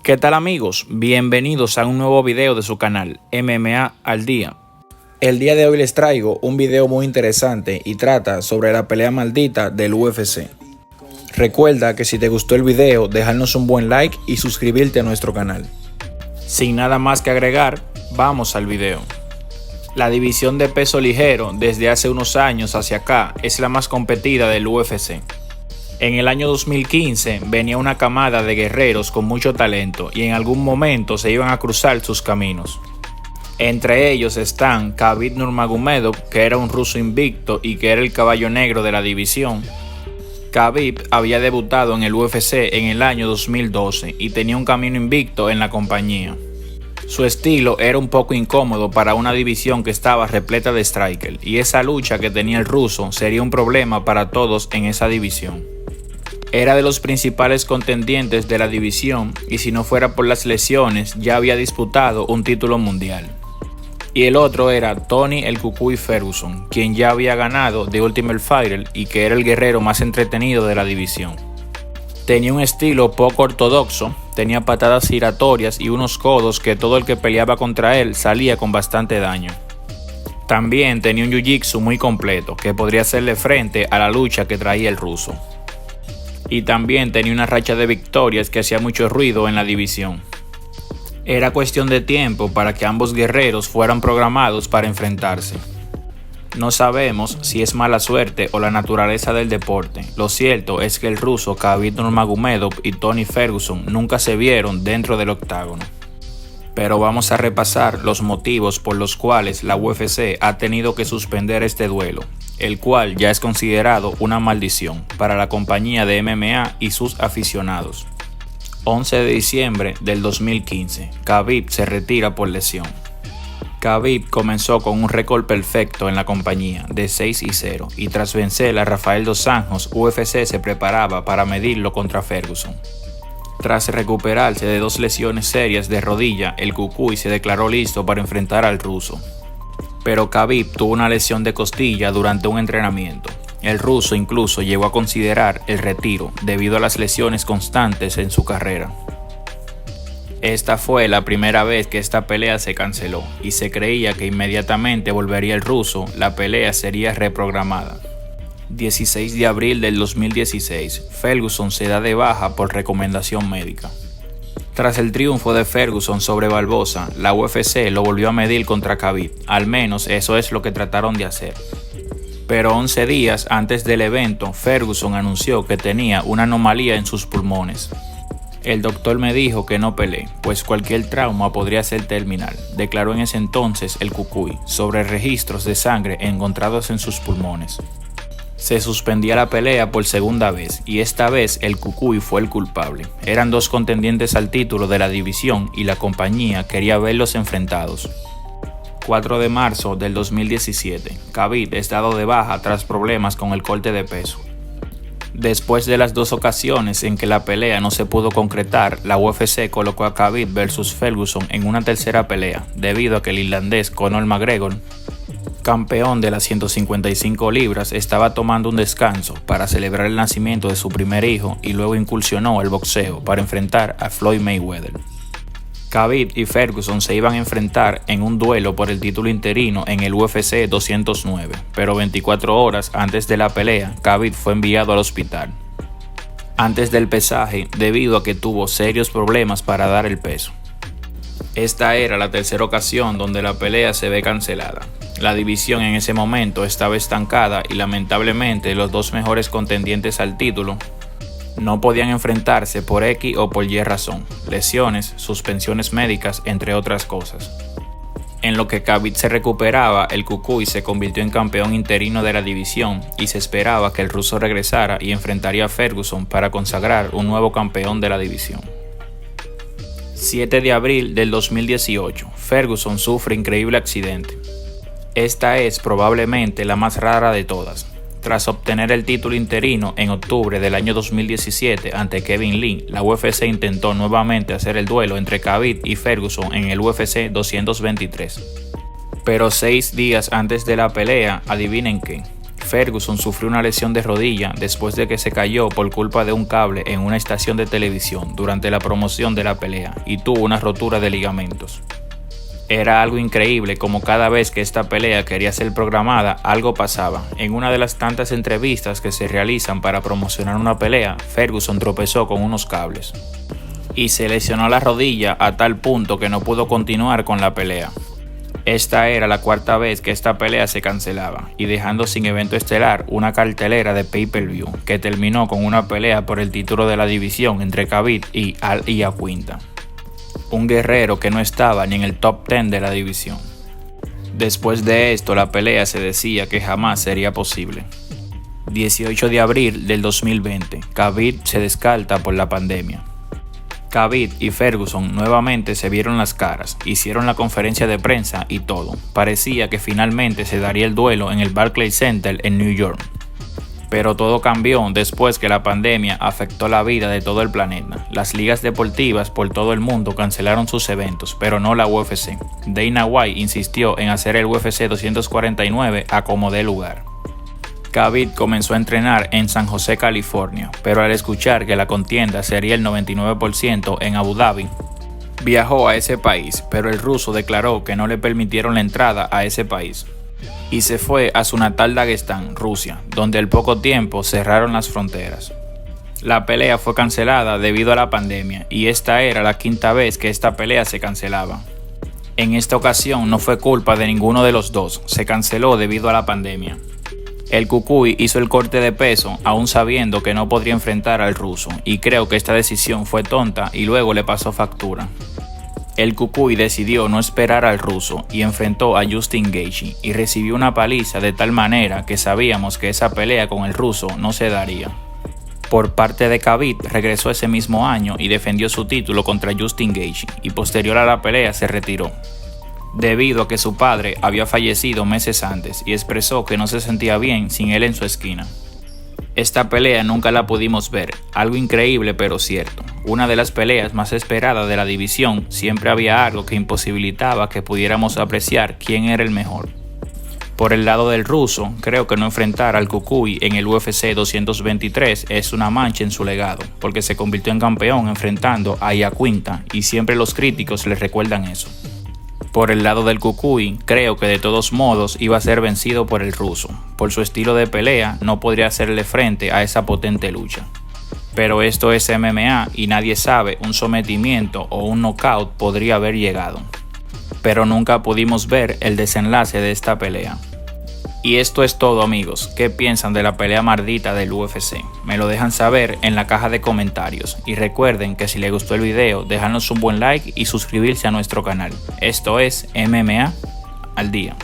¿Qué tal amigos? Bienvenidos a un nuevo video de su canal MMA al Día. El día de hoy les traigo un video muy interesante y trata sobre la pelea maldita del UFC. Recuerda que si te gustó el video, dejarnos un buen like y suscribirte a nuestro canal. Sin nada más que agregar, vamos al video. La división de peso ligero desde hace unos años hacia acá es la más competida del UFC. En el año 2015 venía una camada de guerreros con mucho talento y en algún momento se iban a cruzar sus caminos. Entre ellos están Khabib Nurmagomedov, que era un ruso invicto y que era el caballo negro de la división. Khabib había debutado en el UFC en el año 2012 y tenía un camino invicto en la compañía. Su estilo era un poco incómodo para una división que estaba repleta de strikers, y esa lucha que tenía el ruso sería un problema para todos en esa división. Era de los principales contendientes de la división y si no fuera por las lesiones ya había disputado un título mundial. Y el otro era Tony el Cucuy Ferguson, quien ya había ganado The Ultimate Fighter y que era el guerrero más entretenido de la división. Tenía un estilo poco ortodoxo, tenía patadas giratorias y unos codos que todo el que peleaba contra él salía con bastante daño. También tenía un jiu-jitsu muy completo que podría hacerle frente a la lucha que traía el ruso. Y también tenía una racha de victorias que hacía mucho ruido en la división. Era cuestión de tiempo para que ambos guerreros fueran programados para enfrentarse. No sabemos si es mala suerte o la naturaleza del deporte. Lo cierto es que el ruso Khabib Nurmagomedov y Tony Ferguson nunca se vieron dentro del octágono. Pero vamos a repasar los motivos por los cuales la UFC ha tenido que suspender este duelo, el cual ya es considerado una maldición para la compañía de MMA y sus aficionados. 11 de diciembre del 2015, Khabib se retira por lesión. Khabib comenzó con un récord perfecto en la compañía de 6-0 y tras vencer a Rafael dos Anjos, UFC se preparaba para medirlo contra Ferguson. Tras recuperarse de dos lesiones serias de rodilla, el Cucuy se declaró listo para enfrentar al ruso. Pero Khabib tuvo una lesión de costilla durante un entrenamiento. El ruso incluso llegó a considerar el retiro debido a las lesiones constantes en su carrera. Esta fue la primera vez que esta pelea se canceló y se creía que inmediatamente volvería el ruso, la pelea sería reprogramada. 16 de abril del 2016, Ferguson se da de baja por recomendación médica. Tras el triunfo de Ferguson sobre Barbosa, la UFC lo volvió a medir contra Khabib, al menos eso es lo que trataron de hacer. Pero 11 días antes del evento, Ferguson anunció que tenía una anomalía en sus pulmones. El doctor me dijo que no peleé, pues cualquier trauma podría ser terminal, declaró en ese entonces el Cucuy, sobre registros de sangre encontrados en sus pulmones. Se suspendía la pelea por segunda vez y esta vez el Cucuy fue el culpable. Eran dos contendientes al título de la división y la compañía quería verlos enfrentados. 4 de marzo del 2017, Khabib es dado de baja tras problemas con el corte de peso. Después de las dos ocasiones en que la pelea no se pudo concretar, la UFC colocó a Khabib vs Ferguson en una tercera pelea, debido a que el irlandés Conor McGregor, campeón de las 155 libras, estaba tomando un descanso para celebrar el nacimiento de su primer hijo y luego incursionó al boxeo para enfrentar a Floyd Mayweather. Khabib y Ferguson se iban a enfrentar en un duelo por el título interino en el UFC 209, pero 24 horas antes de la pelea, Khabib fue enviado al hospital antes del pesaje debido a que tuvo serios problemas para dar el peso. Esta era la tercera ocasión donde la pelea se ve cancelada. La división en ese momento estaba estancada y lamentablemente los dos mejores contendientes al título no podían enfrentarse por X o por Y razón, lesiones, suspensiones médicas, entre otras cosas. En lo que Khabib se recuperaba, el Cucuy se convirtió en campeón interino de la división y se esperaba que el ruso regresara y enfrentaría a Ferguson para consagrar un nuevo campeón de la división. 7 de abril del 2018, Ferguson sufre increíble accidente. Esta es probablemente la más rara de todas. Tras obtener el título interino en octubre del año 2017 ante Kevin Lee, la UFC intentó nuevamente hacer el duelo entre Khabib y Ferguson en el UFC 223. Pero 6 días antes de la pelea, adivinen qué, Ferguson sufrió una lesión de rodilla después de que se cayó por culpa de un cable en una estación de televisión durante la promoción de la pelea y tuvo una rotura de ligamentos. Era algo increíble como cada vez que esta pelea quería ser programada, algo pasaba. En una de las tantas entrevistas que se realizan para promocionar una pelea, Ferguson tropezó con unos cables y se lesionó la rodilla a tal punto que no pudo continuar con la pelea. Esta era la cuarta vez que esta pelea se cancelaba y dejando sin evento estelar una cartelera de pay-per-view que terminó con una pelea por el título de la división entre Khabib y Al Iaquinta, un guerrero que no estaba ni en el top 10 de la división. Después de esto, la pelea se decía que jamás sería posible. 18 de abril del 2020, Khabib se descarta por la pandemia. Khabib y Ferguson nuevamente se vieron las caras, hicieron la conferencia de prensa y todo. Parecía que finalmente se daría el duelo en el Barclays Center en New York. Pero todo cambió después que la pandemia afectó la vida de todo el planeta. Las ligas deportivas por todo el mundo cancelaron sus eventos, pero no la UFC. Dana White insistió en hacer el UFC 249 a como dé lugar. Khabib comenzó a entrenar en San José, California, pero al escuchar que la contienda sería el 99% en Abu Dhabi, viajó a ese país, pero el ruso declaró que no le permitieron la entrada a ese país y se fue a su natal Daguestán, Rusia, donde al poco tiempo cerraron las fronteras. La pelea fue cancelada debido a la pandemia y esta era la quinta vez que esta pelea se cancelaba. En esta ocasión no fue culpa de ninguno de los dos, se canceló debido a la pandemia. El Cucuy hizo el corte de peso aún sabiendo que no podría enfrentar al ruso y creo que esta decisión fue tonta y luego le pasó factura. El Cucuy decidió no esperar al ruso y enfrentó a Justin Gaethje y recibió una paliza de tal manera que sabíamos que esa pelea con el ruso no se daría. Por parte de Khabib regresó ese mismo año y defendió su título contra Justin Gaethje y posterior a la pelea se retiró, debido a que su padre había fallecido meses antes y expresó que no se sentía bien sin él en su esquina. Esta pelea nunca la pudimos ver, algo increíble pero cierto. Una de las peleas más esperadas de la división, siempre había algo que imposibilitaba que pudiéramos apreciar quién era el mejor. Por el lado del ruso, creo que no enfrentar al Cucuy en el UFC 223 es una mancha en su legado, porque se convirtió en campeón enfrentando a Iaquinta y siempre los críticos le recuerdan eso. Por el lado del Cucuy, creo que de todos modos iba a ser vencido por el ruso. Por su estilo de pelea, no podría hacerle frente a esa potente lucha. Pero esto es MMA y nadie sabe, un sometimiento o un knockout podría haber llegado. Pero nunca pudimos ver el desenlace de esta pelea. Y esto es todo, amigos. ¿Qué piensan de la pelea maldita del UFC? Me lo dejan saber en la caja de comentarios. Y recuerden que si les gustó el video, déjanos un buen like y suscribirse a nuestro canal. Esto es MMA al día.